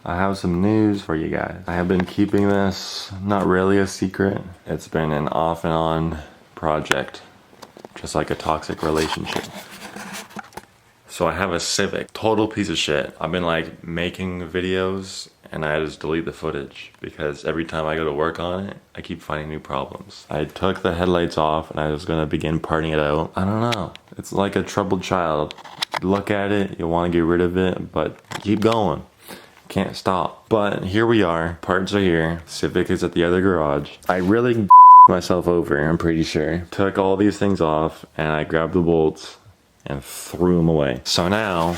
I have some news for you guys. I have been keeping this not really a secret. It's been an off and on project, just like a toxic relationship. So I have a Civic, total piece of shit. I've been like making videos and I just delete the footage because every time I go to work on it, I keep finding new problems. I took the headlights off and I was gonna begin parting it out. I don't know. It's like a troubled child. You look at it, you wanna get rid of it, but keep going. Can't stop. But here we are, parts are here. Civic is at the other garage. I really myself over, I'm pretty sure. Took all these things off and I grabbed the bolts and threw them away. So now,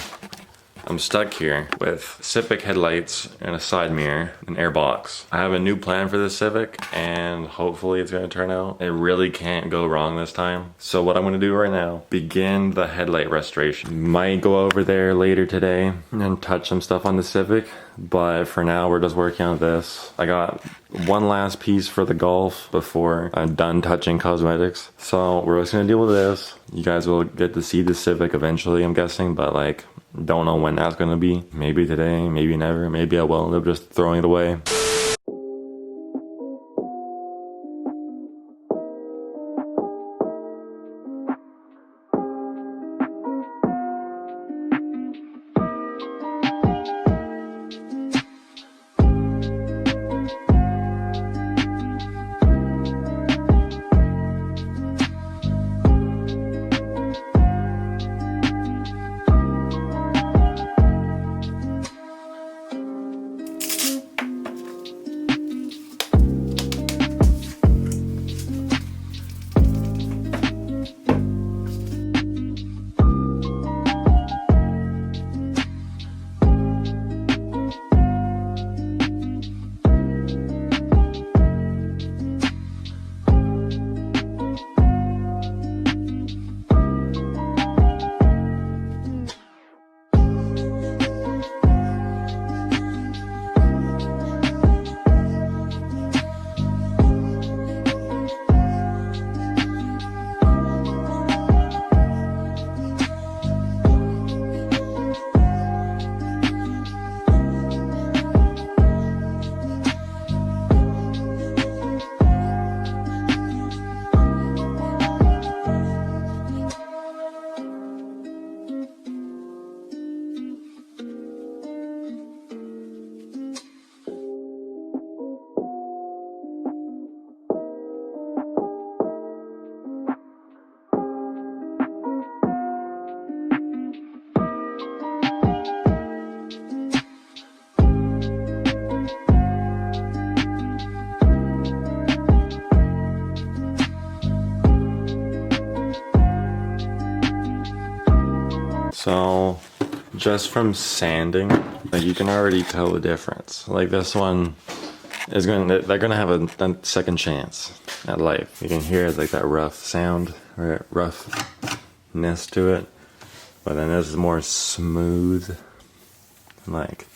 I'm stuck here with Civic headlights and a side mirror, an airbox. I have a new plan for this Civic and hopefully it's gonna turn out. It really can't go wrong this time. So what I'm gonna do right now, begin the headlight restoration. Might go over there later today and touch some stuff on the Civic, but for now we're just working on this. I got one last piece for the Golf before I'm done touching cosmetics. So we're just gonna deal with this. You guys will get to see the Civic eventually, I'm guessing, but like, don't know when that's gonna be. Maybe today, maybe never. Maybe I will end up just throwing it away. So, just from sanding, like you can already tell the difference. Like this one is they're gonna have a second chance at life. You can hear like that rough sound or roughness to it, but then this is more smooth, like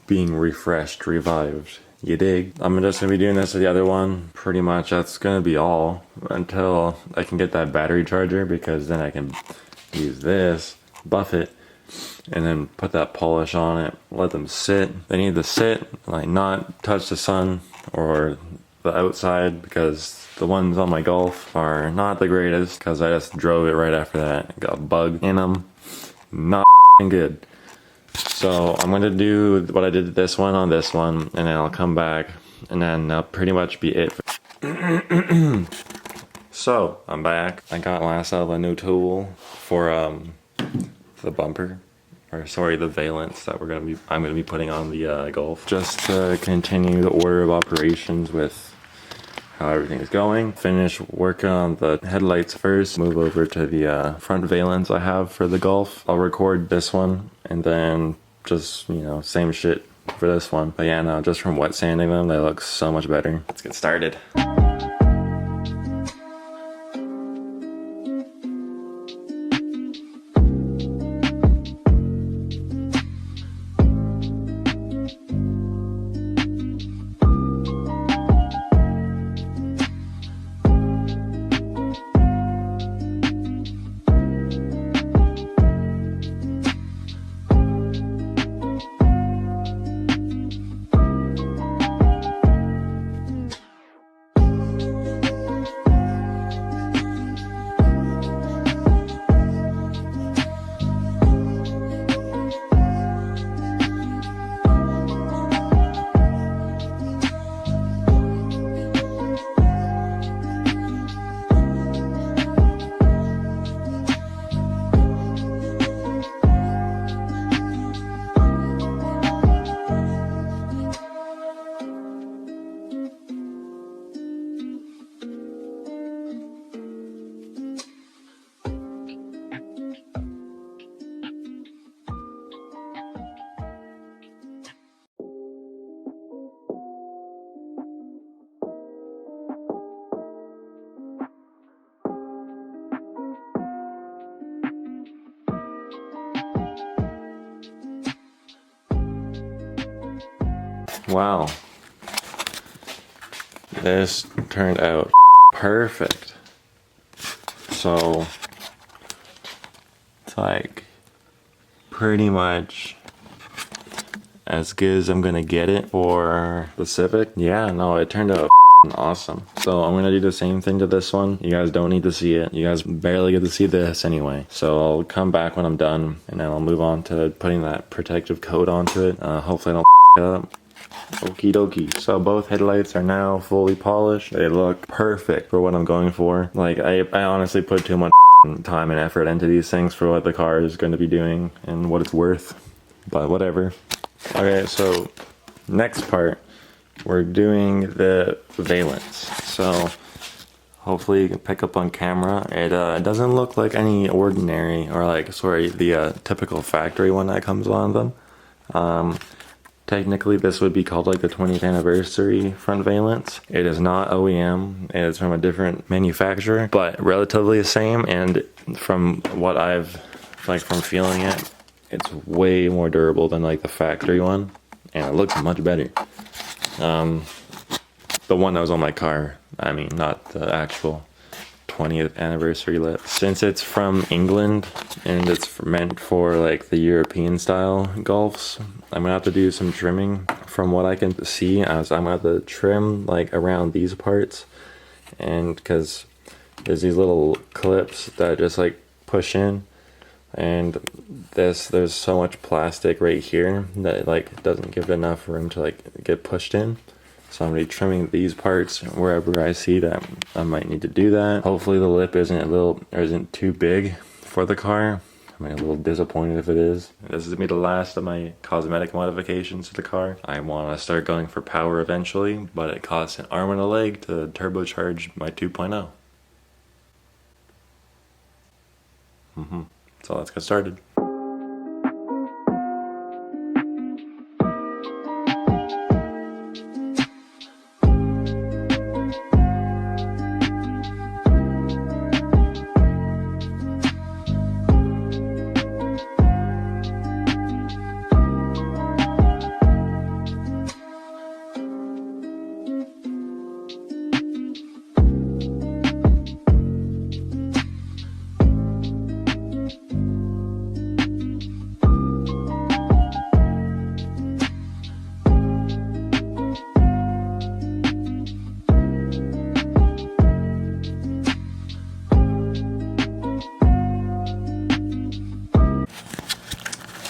being refreshed, revived. You dig? I'm just gonna be doing this with the other one. Pretty much that's gonna be all until I can get that battery charger, because then I can use this, buff it, and then put that polish on it, let them sit. They need to sit, like not touch the sun or the outside, because the ones on my Golf are not the greatest, because I just drove it right after that. Got a bug in them. Not good. So I'm gonna do what I did to this one on this one, and then I'll come back, and then that'll pretty much be it. So I'm back. I got last out of a new tool for the bumper, or sorry, the valance that I'm gonna be putting on the Golf, just to continue the order of operations with how everything is going. Finish working on the headlights first, move over to the front valance I have for the Golf. I'll record this one and then just, you know, same shit for this one. But yeah, no, just from wet sanding them, they look so much better. Let's get started. Wow. This turned out perfect. So it's like pretty much as good as I'm gonna get it for the Civic. Yeah, no, it turned out awesome. So I'm gonna do the same thing to this one. You guys don't need to see it. You guys barely get to see this anyway. So I'll come back when I'm done, and then I'll move on to putting that protective coat onto it. Hopefully I don't it up. Okie dokie. So both headlights are now fully polished. They look perfect for what I'm going for. Like I honestly put too much time and effort into these things for what the car is going to be doing and what it's worth. But whatever. Okay, so next part, we're doing the valance. So hopefully you can pick up on camera. It doesn't look like any ordinary, or like, sorry, the typical factory one that comes on them. Technically this would be called like the 20th anniversary front valance. It is not OEM, it is from a different manufacturer, but relatively the same, and from what I've, like from feeling it, it's way more durable than like the factory one, and it looks much better. The one that was on my car, I mean, not the actual 20th anniversary lip. Since it's from England and it's meant for like the European style Golfs, I'm gonna have to do some trimming. From what I can see, as I'm gonna have to trim like around these parts, and because there's these little clips that just like push in, and there's so much plastic right here that it like doesn't give enough room to like get pushed in. So I'm going to be trimming these parts wherever I see that I might need to do that. Hopefully the lip isn't too big for the car. I'm a little disappointed if it is. This is going to be the last of my cosmetic modifications to the car. I want to start going for power eventually, but it costs an arm and a leg to turbocharge my 2.0. So let's get started.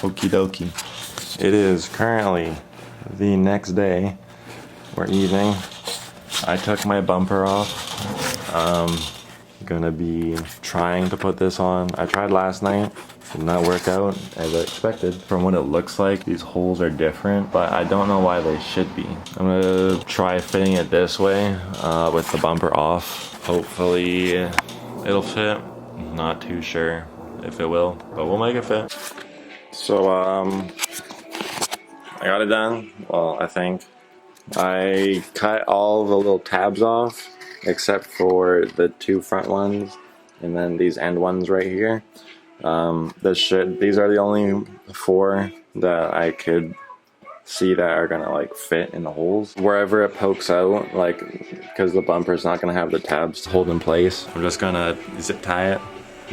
Okie dokie. It is currently the next day, or evening. I took my bumper off. Gonna be trying to put this on. I tried last night, did not work out as I expected. From what it looks like, these holes are different, but I don't know why they should be. I'm gonna try fitting it this way with the bumper off. Hopefully it'll fit. Not too sure if it will, but we'll make it fit. So I got it done. Well, I think I cut all the little tabs off except for the two front ones and then these end ones right here. These are the only four that I could see that are gonna like fit in the holes. Wherever it pokes out, like, because the bumper's not gonna have the tabs to hold in place, I'm just gonna zip tie it.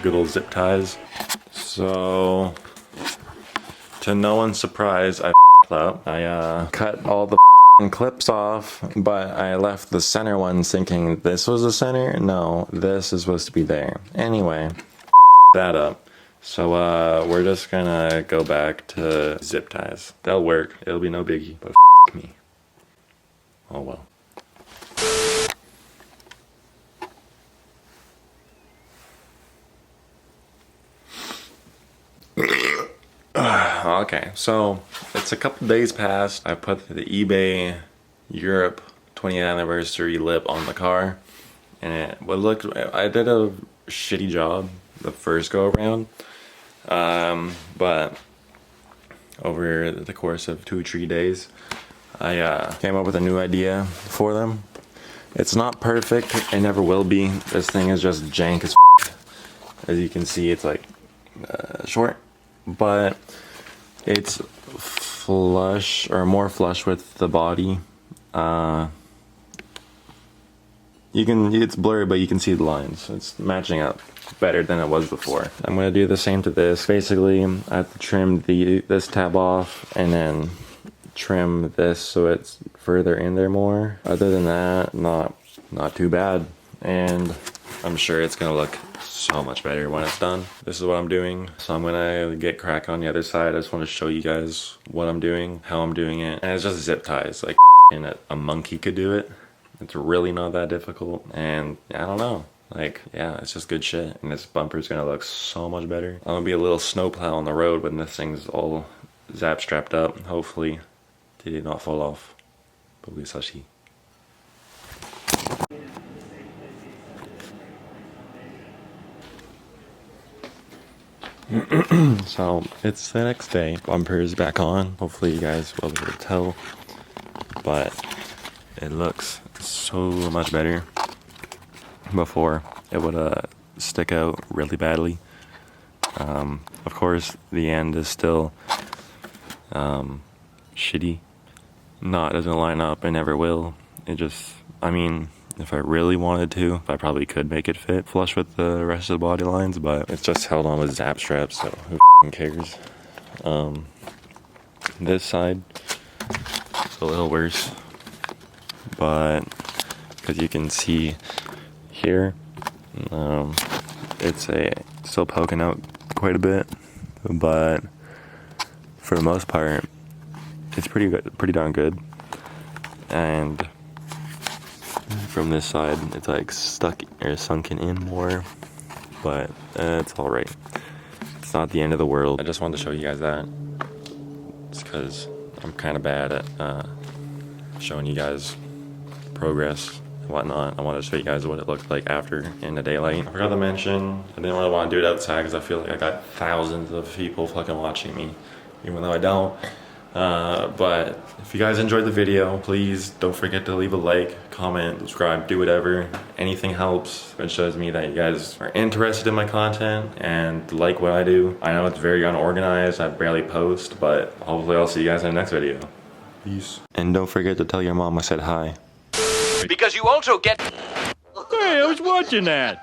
Good old zip ties. So to no one's surprise, I f***ed up. I cut all the clips off, but I left the center ones thinking this was the center. No, this is supposed to be there. Anyway, that up. So we're just gonna go back to zip ties. That'll work. It'll be no biggie, but me. Oh well. Okay, so it's a couple days past. I put the eBay Europe 20th anniversary lip on the car, and I did a shitty job the first go around, but over the course of 2 or 3 days, I came up with a new idea for them. It's not perfect, it never will be. This thing is just jank as as you can see. It's like short, but it's flush or more flush with the body. It's blurry, but you can see the lines. It's matching up better than it was before. I'm gonna do the same to this. Basically, I have to trim this tab off and then trim this so it's further in there more. Other than that, not too bad. And I'm sure it's gonna look so much better when it's done. This is what I'm doing. So I'm gonna get crack on the other side. I just want to show you guys what I'm doing, how I'm doing it. And it's just zip ties, like a monkey could do it. It's really not that difficult. And I don't know, like, yeah, it's just good shit. And this bumper's gonna look so much better. I'm gonna be a little snowplow on the road when this thing's all zap strapped up. Hopefully they did not fall off. Bogusashi. So it's the next day. Bumper is back on. Hopefully you guys will be able to tell, but it looks so much better. Before it would stick out really badly. Of course the end is still shitty. It doesn't line up and never will. It just, I mean, if I really wanted to, I probably could make it fit flush with the rest of the body lines, but it's just held on with zap straps, so who cares? This side is a little worse, but because you can see here, it's still poking out quite a bit, but for the most part, it's pretty good, pretty darn good. And from this side, it's like stuck or sunken in more, but it's all right. It's not the end of the world. I just wanted to show you guys that. It's because I'm kind of bad at showing you guys progress and whatnot. I wanted to show you guys what it looked like after in the daylight. I forgot to mention, I didn't really want to do it outside because I feel like I got thousands of people fucking watching me, even though I don't. But if you guys enjoyed the video, please don't forget to leave a like, comment, subscribe, do whatever. Anything helps. It shows me that you guys are interested in my content and like what I do. I know it's very unorganized, I barely post, but hopefully I'll see you guys in the next video. Peace. And don't forget to tell your mom I said hi. Because you also get... Hey, I was watching that.